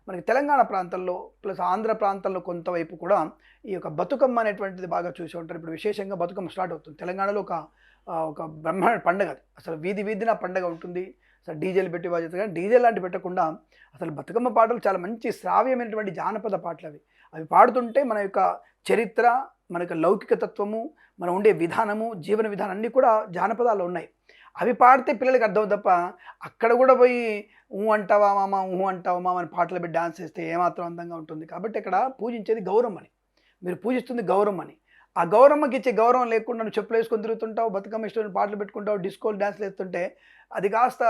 మనకి తెలంగాణ ప్రాంతంలో ప్లస్ ఆంధ్ర ప్రాంతంలో కొంతవైపు కూడా ఈ యొక్క బతుకమ్మ అనేటువంటిది బాగా చూసి ఉంటారు. ఇప్పుడు విశేషంగా బతుకమ్మ స్టార్ట్ అవుతుంది. తెలంగాణలో ఒక బ్రహ్మాండ పండగ అది. అసలు వీధి వీధిన పండగ ఉంటుంది. అసలు డీజేలు పెట్టి బాధ్యత, కానీ డీజే లాంటివి పెట్టకుండా అసలు బతుకమ్మ పాటలు చాలా మంచి శ్రావ్యమైనటువంటి జానపద పాటలు అవి. అవి పాడుతుంటే మన యొక్క చరిత్ర, మన యొక్క లౌకిక తత్వము, మనం ఉండే విధానము, జీవన విధానం అన్నీ కూడా జానపదాల్లో ఉన్నాయి. అవి పాడితే పిల్లలకి అర్థం తప్ప అక్కడ కూడా పోయి అంటావా మామ, అంటావా మామ అని పాటలు పెట్టి డాన్స్ చేస్తే ఏమాత్రం అందంగా ఉంటుంది. కాబట్టి ఇక్కడ పూజించేది గౌరమ్మని. మీరు పూజిస్తుంది గౌరమ్మని. ఆ గౌరమ్మకి ఇచ్చే గౌరవం లేకుండా నువ్వు చెప్పులు వేసుకొని తిరుగుతుంటావు, బతుకమ్మ ఇష్టం పాటలు పెట్టుకుంటావు, డిస్కోలు డ్యాన్స్లు వేస్తుంటే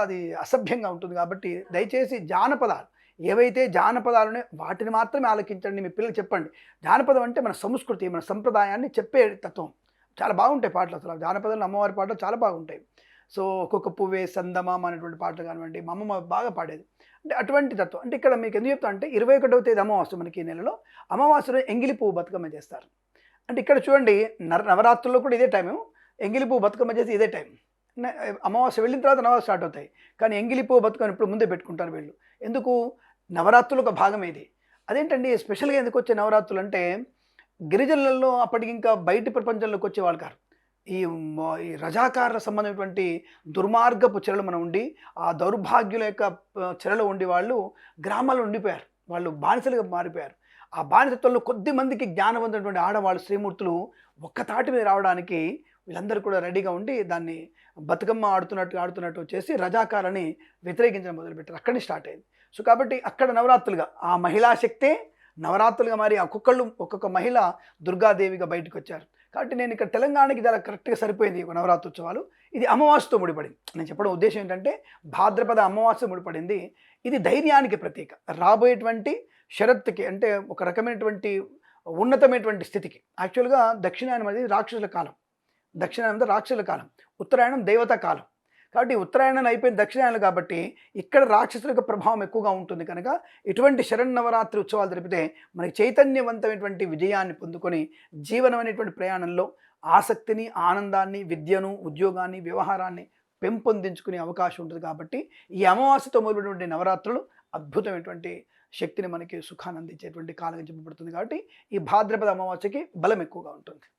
అది అసభ్యంగా ఉంటుంది. కాబట్టి దయచేసి జానపదాలు ఏవైతే జానపదాలునే వాటిని మాత్రమే ఆలకించండి. మీ పిల్లలు చెప్పండి. జానపదం అంటే మన సంస్కృతి, మన సంప్రదాయాన్ని చెప్పే తత్వం. చాలా బాగుంటాయి పాటలు. అసలు జానపదాలు అమ్మవారి పాటలు చాలా బాగుంటాయి. సో ఒక్కొక్క పువ్వే సందమామ అనేటువంటి పాటలు కానివ్వండి, మా అమ్మమ్మ బాగా పాడేది. అంటే అటువంటి తత్వం. అంటే ఇక్కడ మీకు ఎందుకు చెప్తా అంటే 21వ తేదీ అమావాస్య మనకి ఈ నెలలో. అమావాస్యలో ఎంగిలి పువ్వు బతుకమ్మ చేస్తారు. అంటే ఇక్కడ చూడండి, నవరాత్రుల్లో కూడా ఇదే టైము. ఎంగిలి పువ్వు బతుకమ్మ చేసి ఇదే టైం. అమావాస్య వెళ్ళిన తర్వాత నవరాత్రి స్టార్ట్ అవుతాయి. కానీ ఎంగిలి పువ్వు బతుకమ్మ ఇప్పుడు ముందే పెట్టుకుంటారు వీళ్ళు. ఎందుకు? నవరాత్రులు ఒక భాగం ఇది. అదేంటండి స్పెషల్గా ఎందుకు వచ్చే నవరాత్రులు అంటే, గిరిజనులలో అప్పటికి ఇంకా బయటి ప్రపంచంలోకి వచ్చేవాళ్ళు కాదు. ఈ ఈ రజాకారుల సంబంధమైనటువంటి దుర్మార్గపు చెరలు మనం ఉండి, ఆ దౌర్భాగ్యుల యొక్క చెరలో ఉండి వాళ్ళు గ్రామాల్లో ఉండిపోయారు. వాళ్ళు బానిసలుగా మారిపోయారు. ఆ బానిసత్వంలో కొద్ది మందికి జ్ఞానవంతమైనటువంటి ఆడవాళ్ళు శ్రీమూర్తులు ఒక్క తాటి మీద రావడానికి వీళ్ళందరూ కూడా రెడీగా ఉండి దాన్ని బతుకమ్మ ఆడుతున్నట్టు చేసి రజాకారాన్ని వ్యతిరేకించడం మొదలుపెట్టారు. అక్కడి నుంచి స్టార్ట్ అయింది. సో కాబట్టి అక్కడ నవరాత్రులుగా ఆ మహిళా శక్తే నవరాత్రులుగా మారి ఒక్కొక్క మహిళ దుర్గాదేవిగా బయటకు వచ్చారు. కాబట్టి నేను ఇక్కడ తెలంగాణకి చాలా కరెక్ట్గా సరిపోయింది ఈ నవరాత్రోత్సవాలు. ఇది అమావాస్యతో ముడిపడింది. నేను చెప్పడం ఉద్దేశం ఏంటంటే, భాద్రపద అమావాస్య ముడిపడింది. ఇది ధైర్యానికి ప్రతీక. రాబోయేటువంటి షరత్తుకి, అంటే ఒక రకమైనటువంటి ఉన్నతమైనటువంటి స్థితికి. యాక్చువల్గా దక్షిణాయనం అనేది రాక్షసుల కాలం. దక్షిణాయనం అంటే రాక్షసుల కాలం, ఉత్తరాయణం దేవతా కాలం. కాబట్టి ఉత్తరాయణం అయిపోయిన దక్షిణాయనం కాబట్టి ఇక్కడ రాక్షసుల యొక్క ప్రభావం ఎక్కువగా ఉంటుంది. కనుక ఇటువంటి శరన్నవరాత్రి ఉత్సవాలు జరిపితే మనకి చైతన్యవంతమైనటువంటి విజయాన్ని పొందుకొని జీవనం అనేటువంటి ప్రయాణంలో ఆసక్తిని, ఆనందాన్ని, విద్యను, ఉద్యోగాన్ని, వ్యవహారాన్ని పెంపొందించుకునే అవకాశం ఉంటుంది. కాబట్టి ఈ అమావాస్యతో మొదలైనటువంటి నవరాత్రులు అద్భుతమైనటువంటి శక్తిని మనకి సుఖాన్ని అందించేటువంటి కాలంగా చెప్పబడుతుంది. కాబట్టి ఈ భాద్రపద అమావాస్యకి బలం ఎక్కువగా ఉంటుంది.